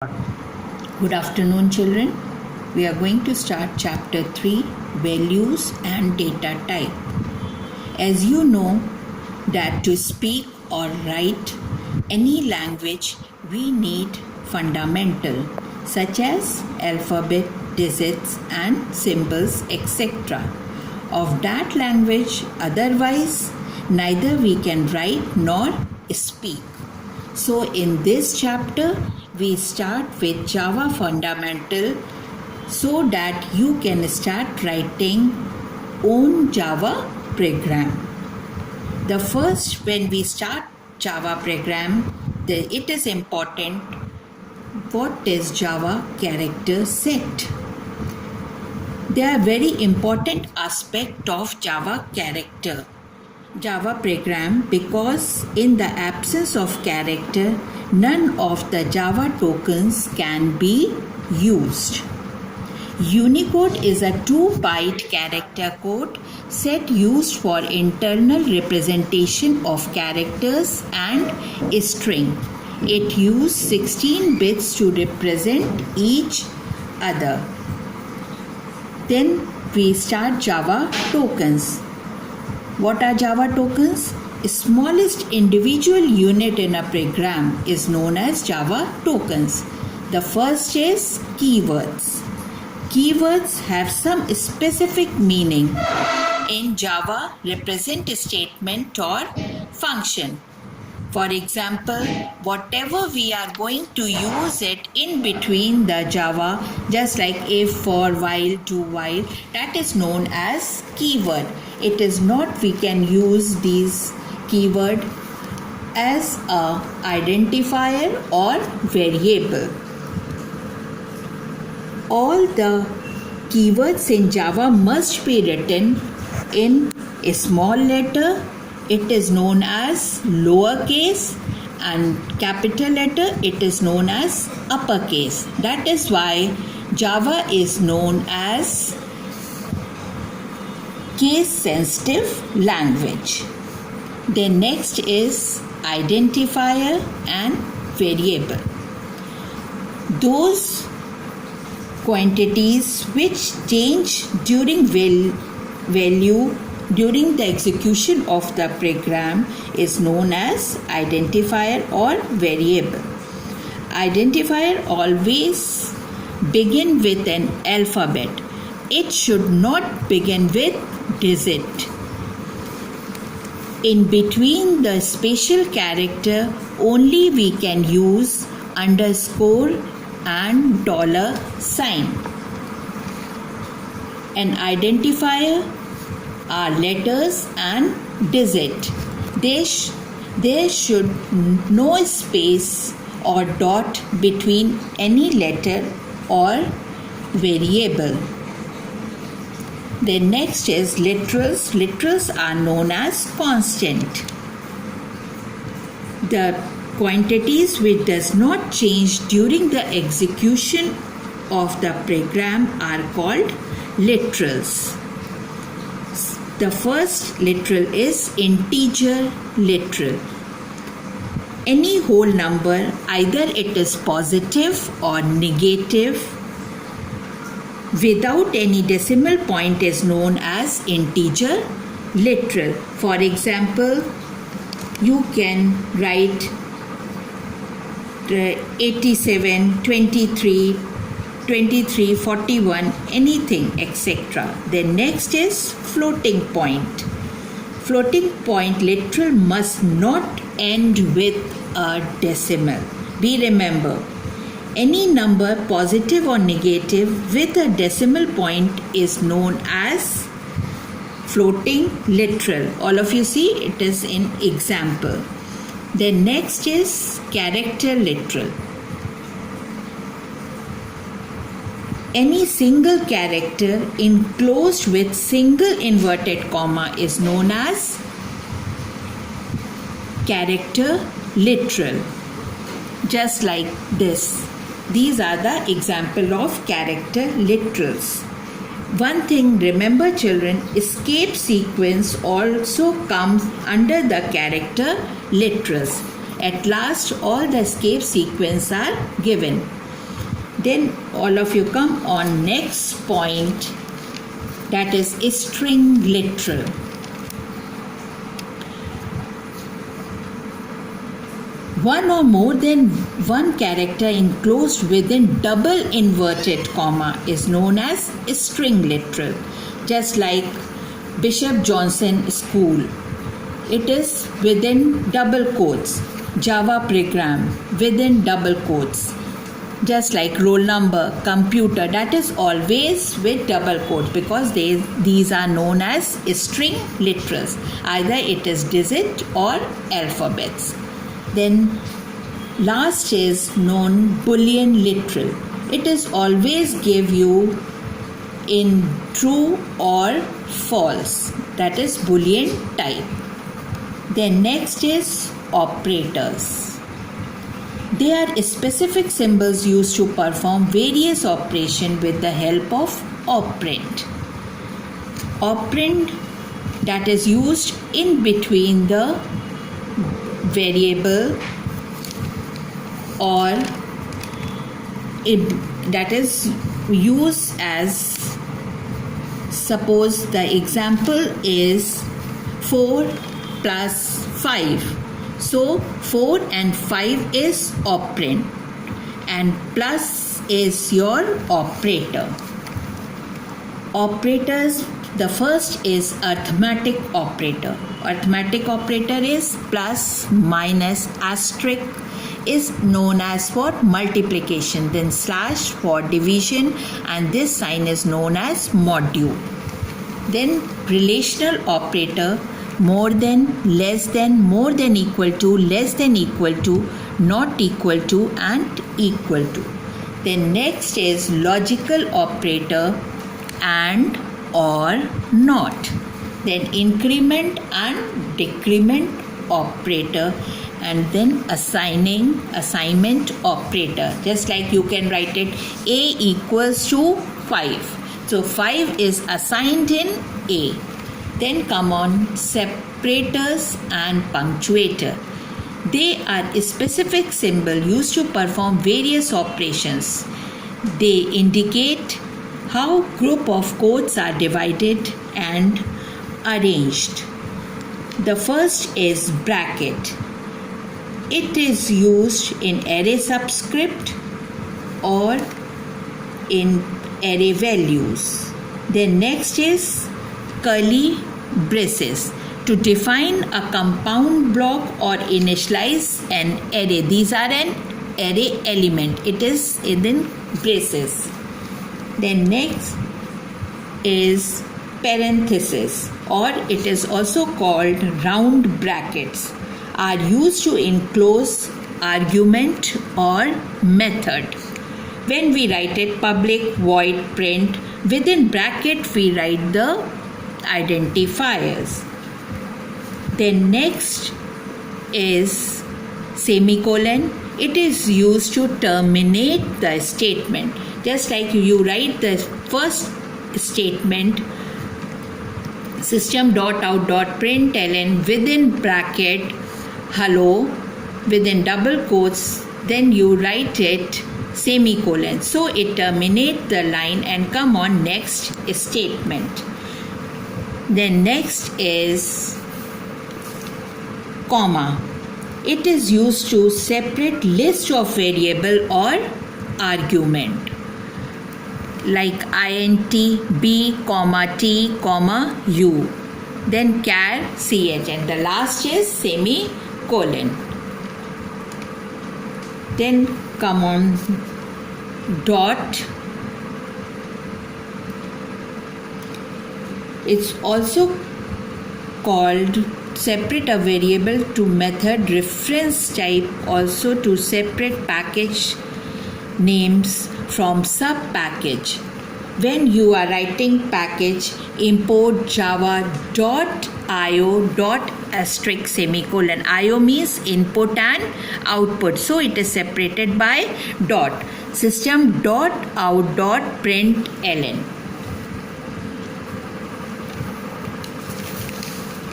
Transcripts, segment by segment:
Good afternoon, children. We are going to start chapter 3, Values and Data Type. As you know that to speak or write any language, we need fundamental such as alphabet, digits and symbols, etc. of that language. Otherwise, neither we can write nor speak. So in this chapter, we start with Java fundamental so that you can start writing own Java program. The first, when we start Java program, it is important what is Java character set. They are very important aspect of Java character. Java program because in the absence of character, none of the Java tokens can be used. Unicode is a 2-byte character code set used for internal representation of characters and a string. It uses 16 bits to represent each other. Then we start Java tokens. What are Java tokens? Smallest individual unit in a program is known as Java tokens. The first is keywords. Keywords have some specific meaning in Java, represent a statement or function. For example, whatever we are going to use it in between the Java, just like if, for, while, to, while, that is known as keyword. It is not we can use these keyword as a identifier or variable. All the keywords in Java must be written in a small letter. It is known as lowercase, and capital letter it is known as uppercase. That is why Java is known as case sensitive language. The next is identifier and variable. Those quantities which change during value during the execution of the program is known as identifier or variable. Identifier always begin with an alphabet. It should not begin with digit. In between the special character, only we can use underscore and $sign. An identifier are letters and digit. There should no space or dot between any letter or variable. The next is literals. Literals are known as constant. The quantities which does not change during the execution of the program are called literals. The first literal is integer literal. Any whole number, either it is positive or negative, without any decimal point is known as integer literal. For example, you can write 87, 23, 23, 41, anything, etc. The next is floating point. Floating point literal must not end with a decimal. We remember, any number positive or negative with a decimal point is known as floating literal. All of you see it is in example. The next is character literal. Any single character enclosed with single inverted comma is known as character literal. Just like this. These are the example of character literals. One thing, remember children, escape sequence also comes under the character literals. At last, all the escape sequence are given. Then all of you come on next point, that is string literal. One or more than one character enclosed within double inverted comma is known as string literal. Just like Bishop Johnson School, it is within double quotes. Java program within double quotes. Just like roll number, computer, that is always with double quotes because these are known as string literals. Either it is digit or alphabets. Then last is known Boolean literal. It is always give you in true or false. That is Boolean type. Then next is operators. They are specific symbols used to perform various operations with the help of operand. Operand that is used in between the variable or that is used as, suppose the example is 4 plus 5. So 4 and 5 is operand and plus is your operator. Operators, the first is arithmetic operator. Arithmetic operator is plus, minus, asterisk is known as for multiplication, then slash for division, and this sign is known as modulo. Then relational operator, more than, less than, more than equal to, less than equal to, not equal to, and equal to. Then next is logical operator, and, or, not. Then increment and decrement operator, and then assignment operator. Just like you can write it A equals to 5. So 5 is assigned in A. Then come on separators and punctuator. They are a specific symbol used to perform various operations. They indicate how group of codes are divided and arranged. The first is bracket. It is used in array subscript or in array values. Then next is curly braces to define a compound block or initialize an array. These are an array element. It is in braces. Then next is parenthesis, or it is also called round brackets, are used to enclose argument or method. When we write it public void print, within bracket we write the identifiers. Then next is semicolon. It is used to terminate the statement. Just like you write the first statement, system.out.println within bracket hello within double quotes, then you write it semicolon. So it terminates the line and come on next statement. Then next is comma. It is used to separate list of variable or argument, like int b comma t comma u, then char ch, and the last is semicolon. Then come on dot. It's also called separate a variable to method reference type, also to separate package names from sub package. When you are writing package, import java.io.* semicolon. IO means input and output, so it is separated by dot. System.out.println.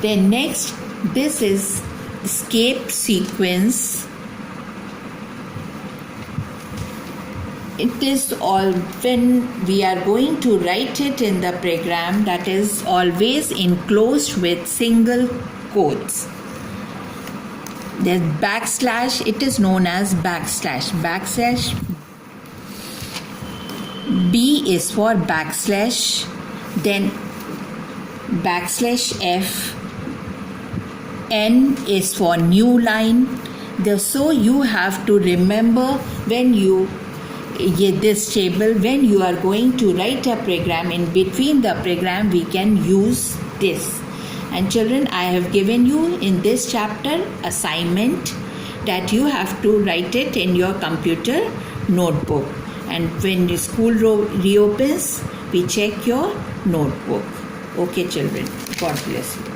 Then next, this is escape sequence. it is all when we are going to write it in the program, that is always enclosed with single quotes. There's backslash, it is known as backslash. Backslash B is for backslash, then backslash F, N is for new line. So you have to remember when you this table, when you are going to write a program, in between the program we can use this. And children, I have given you in this chapter assignment that you have to write it in your computer notebook, and when the school reopens we check your notebook. Okay children, God bless you.